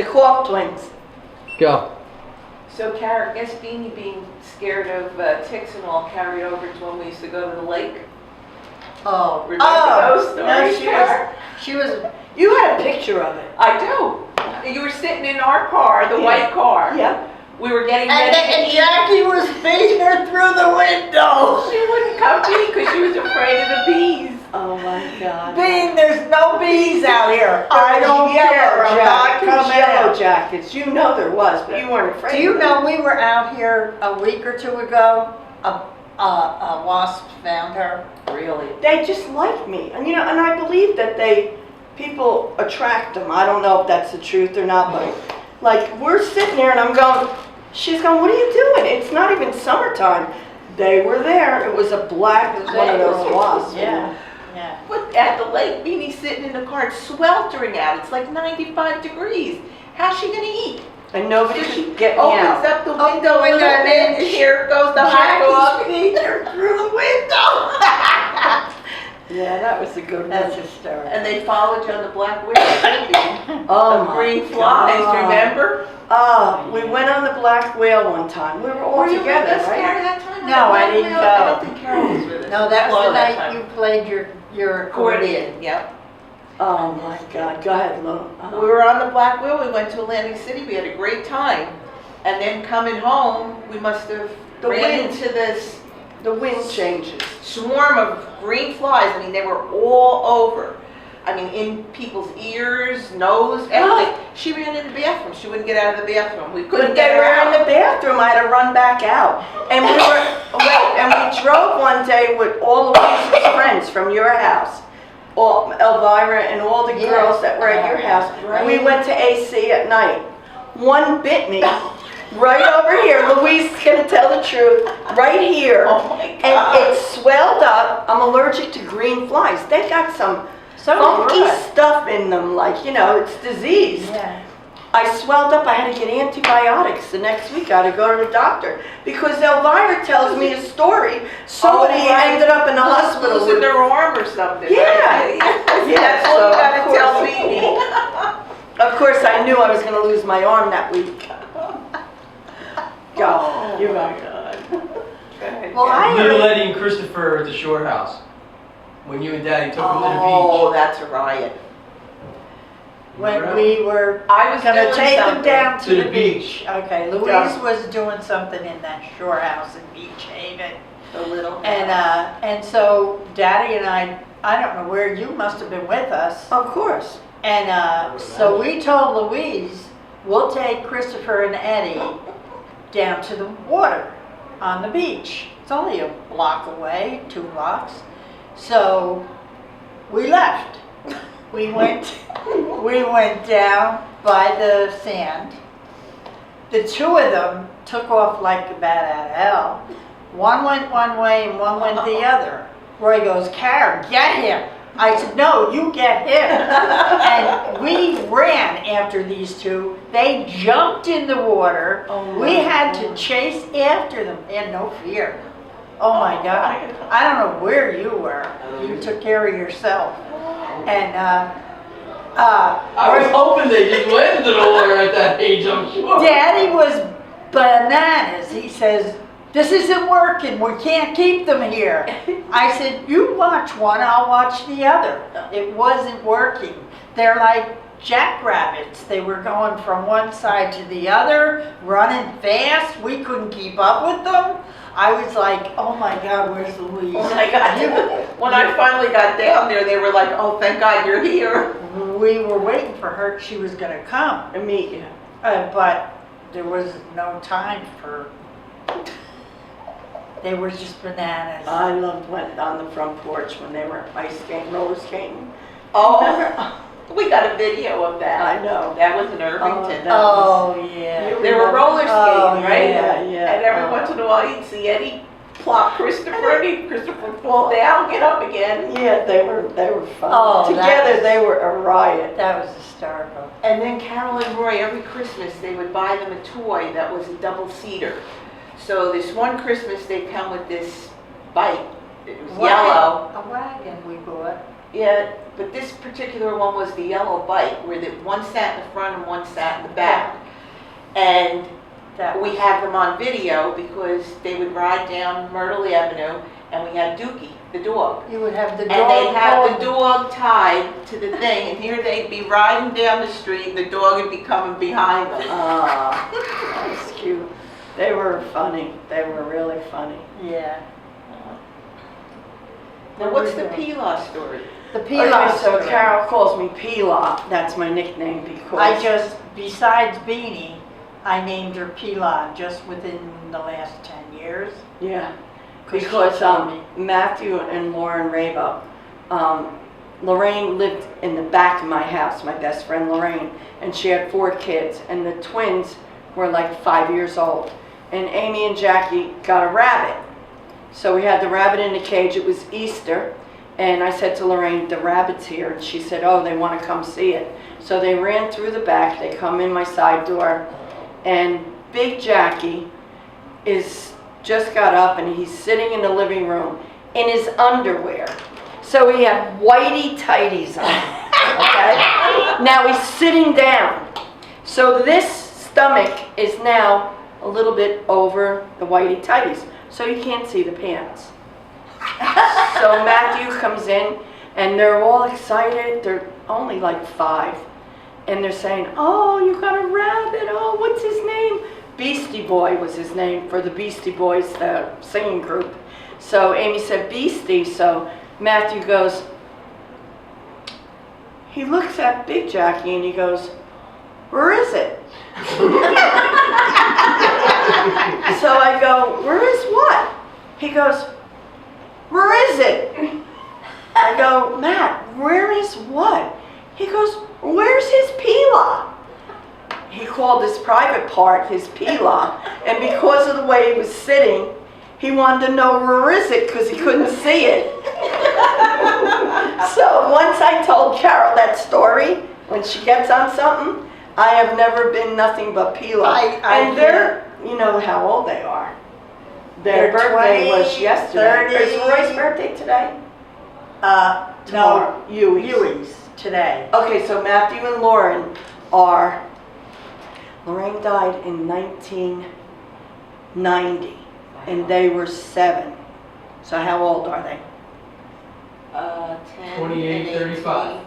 The Clough twins. Go. So Kara, I guess Beanie being scared of ticks and all carried over to when we used to go to the lake. Oh. Remember those stories, No, Kara? she was, you had a picture of it. I do. You were sitting in our car, the Yeah. white car. Yeah. We were getting And, ready. and Jackie was feeding her through the window. She wouldn't come to me because she was afraid of the bees. Oh my God. Bean, there's no bees out here. I don't care. I'm not coming Yellow out. Jackets. You know there was, but you weren't afraid. Do you of know we were out here a week or two ago? A wasp found her. Really? them. They just like me, and and I believe that people attract them. I don't know if that's the truth or not, but like we're sitting there, and I'm going. She's going. What are you doing? It's not even summertime. They were there. It was a black one of those wasps. Yeah, yeah. But at the lake, Beanie's sitting in the car, sweltering out. It's like 95 degrees. How's she gonna eat? And nobody So she could get me opens out. up the Open window the a window little and bit, then and here goes the hot dog. Jackie's feeding her through the window. Yeah, that was a good one. That's hysterical. And they followed you on the black widow, Oh the my green flies, God. remember? We went on the black whale one time. We were all Were you together, with us, right? Karen, that time? No, I didn't I go. don't think Carol was with us. No, that was Flo the that night time. you played your Accordion, yep. Oh my God. Go ahead, Lou. We were on the Black Wheel, we went to Atlantic City, we had a great time. And then coming home, we must have The ran wind. into this The wind changes. swarm of green flies. I mean, they were all over. I mean, in people's ears, nose, everything. She ran in the bathroom. She wouldn't get out of the bathroom. We couldn't But get they her were in out. the bathroom. I had to run back out. And we drove one day with all Louise's friends from your house. All Elvira and all the Yeah. girls that were at your house. Right. We went to AC at night. One bit me right over here. Louise is gonna tell the truth. Right here. Oh my And God. it swelled up. I'm allergic to green flies. They got some So funky good. stuff in them, like, it's disease. Yeah. I swelled up. I had to get antibiotics the next week. I had to go to the doctor because Elvira tells me a story. Somebody Oh, right. ended up in the hospital. Losing With, their arm or something. Yeah. Right? Yeah, That's all so you gotta of tell course- me. of course, I knew I was going to lose my arm that week. Go. You're right. Well, I Little heard, Eddie and Christopher at the shore house. When you and Daddy took them to the Oh, beach. that's a riot. when we were I was gonna doing take them something. down to To the the beach. Okay, Louise Yeah. was doing something in that shore house in Beach Haven. The little. And so Daddy and I don't know where, you must have been with us. Of course. And so we told Louise, we'll take Christopher and Eddie down to the water on the beach. It's only a block away, 2 blocks. So we left. We went down by the sand. The 2 of them took off like a bat out of hell. One went one way and one went the other. Roy goes, Karen, get him. I said, no, you get him. And we ran after these 2. They jumped in the water. Oh, We my had to God. chase after them. They had no fear. Oh my God. I don't know where you were. You took care of yourself. And I was hoping they just went into the water at that age, I'm sure. Daddy was bananas. He says, this isn't working. We can't keep them here. I said, you watch one, I'll watch the other. It wasn't working. They're like jackrabbits. They were going from one side to the other, running fast. We couldn't keep up with them. I was like, oh my God, where's Louise? Oh my God. When I finally got down there, they were like, oh, thank God you're here. We were waiting for her. She was going to come. To meet you. But there was no time for. They were just bananas. I loved went on the front porch when they were ice skating, roller skating. Oh, we got a video of that. I know. That was in Irvington. that Oh yeah. They were roller skating, Oh, right? yeah, yeah. And every once in a while you'd see Eddie plop Christopher, and Christopher fall down, get up again. Yeah, they were fun. Oh, Together that was- they were a riot. That was hysterical. And then Carol and Roy, every Christmas, they would buy them a toy that was a double-seater. So this one Christmas, they come with this bike. It was yellow. A wagon we bought. Yeah, but this particular one was the yellow bike where one sat in the front and one sat in the back. And That we was- have them on video because they would ride down Myrtle Avenue and we had Dookie, the dog. You would have the dog. And they'd have the pulled- dog tied to the thing, and here they'd be riding down the street, the dog would be coming behind them. Ah, that was cute. They were funny. They were really funny. Yeah. Now, what's the Pila story? The Okay, Pilar so story. Carol calls me Pila. That's my nickname I because just, besides Beanie, I named her Pilar just within the last 10 years. yeah, 'Cause she because told me. Matthew and Lauren Rabo, Lorraine lived in the back of my house. My best friend Lorraine, and she had 4 kids, and the twins were like 5 years old. And Amy and Jackie got a rabbit. So we had the rabbit in a cage. It was Easter. And I said to Lorraine, the rabbit's here. And she said, oh, they want to come see it. So they ran through the back. They come in my side door. And Big Jackie is just got up and he's sitting in the living room in his underwear. So he had whitey tighties on, okay? Now he's sitting down. So this stomach is now a little bit over the whitey tighties. So you can't see the pants. So Matthew comes in and they're all excited. They're only like 5. And they're saying, oh, you got a rabbit. Oh, what's his name? Beastie Boy was his name for the Beastie Boys, the singing group. So Amy said Beastie. So Matthew goes, he looks at Big Jackie and he goes, where is it? So I go, where is what? He goes, where is it? I go, Matt, where is what? He goes, where's his Pila? He called his private part his Pila, and because of the way he was sitting, he wanted to know where is it because he couldn't see it. So once I told Carol that story, when she gets on something, I have never been nothing but Pila. And they're, you know how old they are. Their They're birthday 20, was yesterday. 30. Is Roy's birthday today? No, Tomorrow. Huey's. Huey's today. Okay, so Matthew and Lauren are, Lorraine died in 1990, and they were 7. So how old are they? 10, 28, and 35.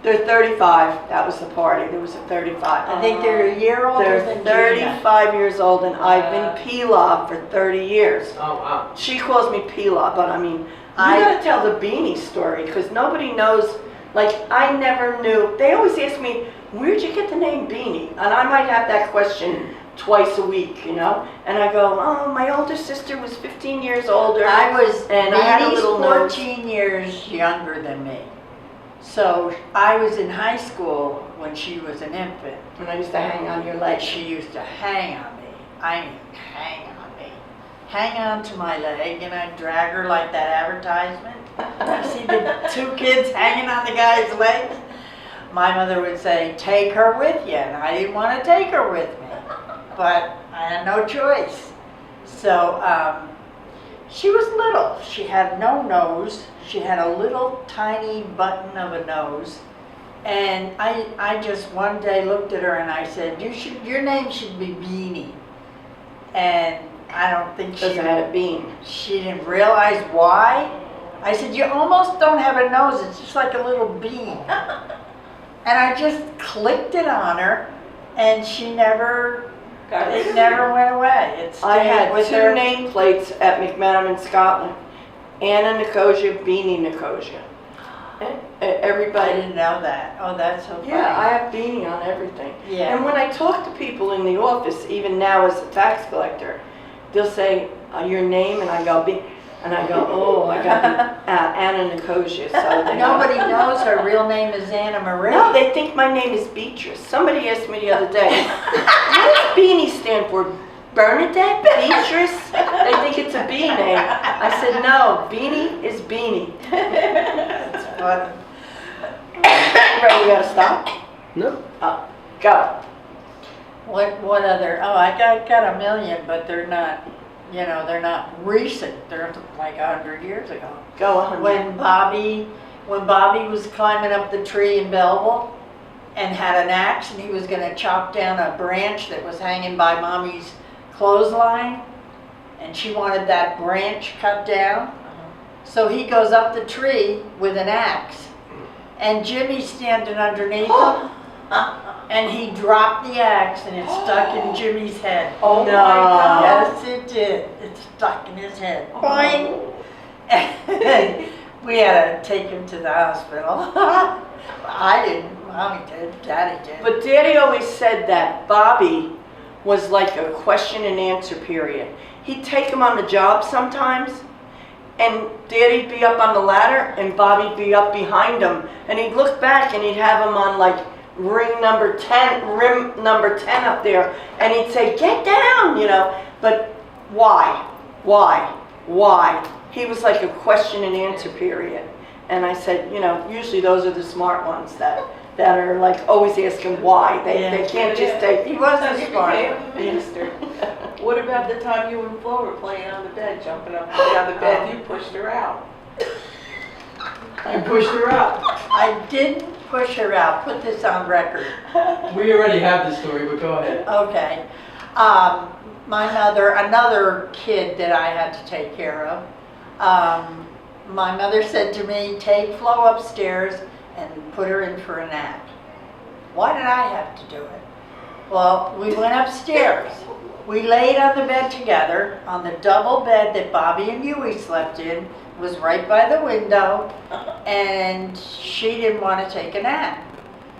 They're 35. That was the party. There was a 35. I think they're a year older They're than Gina. 35 years old, and I've been Pila for 30 years. Oh, wow. She calls me Pila, but I mean, you gotta tell the beanie story, because nobody knows, like, I never knew. They always ask me, where'd you get the name Beanie? And I might have that question twice a week, you know? And I go, oh, my older sister was 15 years older. I was, And I had a Beanie's little nose. 14 years younger than me. So I was in high school when she was an infant. And I used to hang on your Like leg. she used to hang on me. I mean, hang on me. Hang on to my leg and I'd drag her like that advertisement. You see the 2 kids hanging on the guy's legs? My mother would say, take her with you. And I didn't want to take her with me. But I had no choice. So she was little. She had no nose. She had a little tiny button of a nose. And I just one day looked at her and I said, your name should be Beanie. And I don't think Because I had a bean. she didn't realize why. I said, you almost don't have a nose, it's just like a little bean. And I just clicked it on her and she never, it never went away. It I stayed had with 2 her. nameplates at McManaman, Scotland. Anna Nicosia, Beanie Nicosia. I Everybody. didn't know that. Oh, that's so funny. Yeah, I have Beanie on everything. Yeah. And when I talk to people in the office, even now as a tax collector, they'll say, your name, and I go, and I go, oh, I got Anna Nicosia. So they Nobody knows her real name is Anna Marie. No, they think my name is Beatrice. Somebody asked me the other day, what does Beanie stand for? Bernadette? Beatrice? They think it's a B name. I said, no, Beanie is Beanie. But Right, we gotta stop? No. Go. what other, oh, I got a million, but they're not, they're not recent. They're like 100 years ago. Go on. When Bobby when Bobby was climbing up the tree in Belleville and had an axe and he was gonna chop down a branch that was hanging by Mommy's clothesline, and she wanted that branch cut down. So he goes up the tree with an axe, and Jimmy's standing underneath him, and he dropped the axe and it stuck in Jimmy's head. Oh my God. Yes, it did. It stuck in his head. Boing! And we had to take him to the hospital. I didn't, Mommy did, Daddy did. But Daddy always said that Bobby was like a question and answer period. He'd take him on the job sometimes, and Daddy'd be up on the ladder, and Bobby'd be up behind him, and he'd look back, and he'd have him on like rim number 10 up there, and he'd say, "Get down," you know. But why? He was like a question and answer period. And I said, you know, usually those are the smart ones that are like always asking why. They can't just take. He wasn't You smart. became a minister. What about the time you and Flo were playing on the bed, jumping up and down the bed, you pushed her out? You pushed her out. I didn't push her out. Put this on record. We already have the story, but go ahead. Okay. My mother, another kid that I had to take care of, my mother said to me, take Flo upstairs and put her in for a nap. Why did I have to do it? Well, we went upstairs. We laid on the bed together, on the double bed that Bobby and Huey slept in. It was right by the window, and she didn't want to take a nap.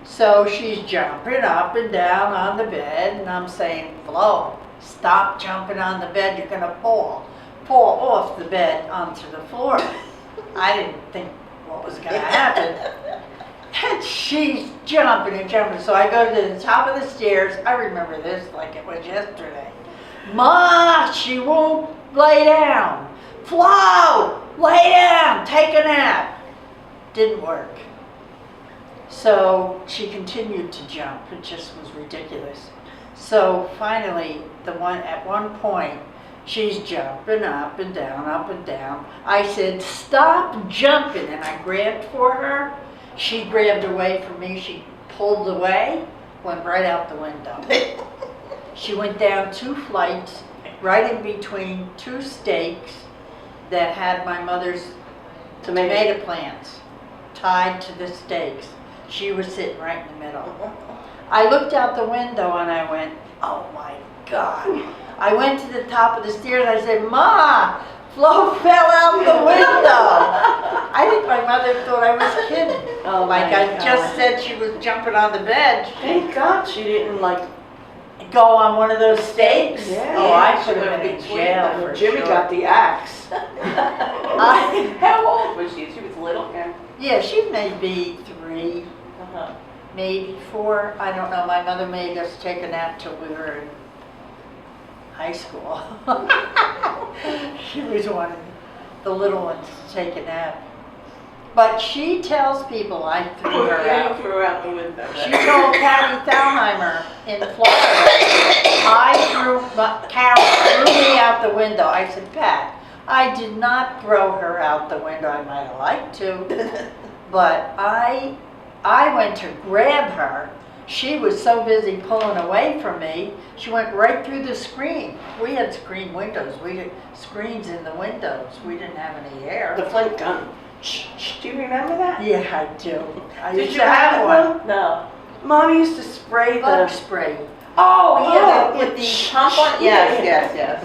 So she's jumping up and down on the bed, and I'm saying, Flo, stop jumping on the bed, you're gonna fall off the bed onto the floor. I didn't think what was gonna happen. And she's jumping and jumping, so I go to the top of the stairs. I remember this like it was yesterday. Ma, she won't lay down. Flo, lay down, take a nap. Didn't work. So she continued to jump. It just was ridiculous. So finally, at one point, she's jumping up and down, up and down. I said, stop jumping, and I grabbed for her. She grabbed away from me. She pulled away, went right out the window. She went down 2 flights, right in between 2 stakes that had my mother's tomato plants tied to the stakes. She was sitting right in the middle. I looked out the window and I went, oh my God. I went to the top of the stairs. I said, Ma, Flo fell out the window. I think my mother thought I was kidding. Oh Like my I just God. said she was jumping on the bed. Thank God she didn't like. Go on one of those stakes? Yeah. Oh, I She could have went been in between jail them. for Jimmy sure. got the axe. How old was she? She was little, Karen? Yeah, she may be 3, Uh-huh. maybe 4. I don't know. My mother made us take a nap till we were in high school. She was wanting the little ones to take a nap. But she tells people I threw her Yeah, out. you threw her out the window. She told Patty Thalheimer in Florida, Carol threw me out the window. I said, Pat, I did not throw her out the window. I might have liked to, but I went to grab her. She was so busy pulling away from me, she went right through the screen. We had screen windows. We had screens in the windows. We didn't have any air. The flint gun. Shh, do you remember that? Yeah, I do. I Did used you to have one. one? No. Mom used to spray Bug the. spray. Oh, yeah, Oh, with it- the pump on? Yes, yes, yes.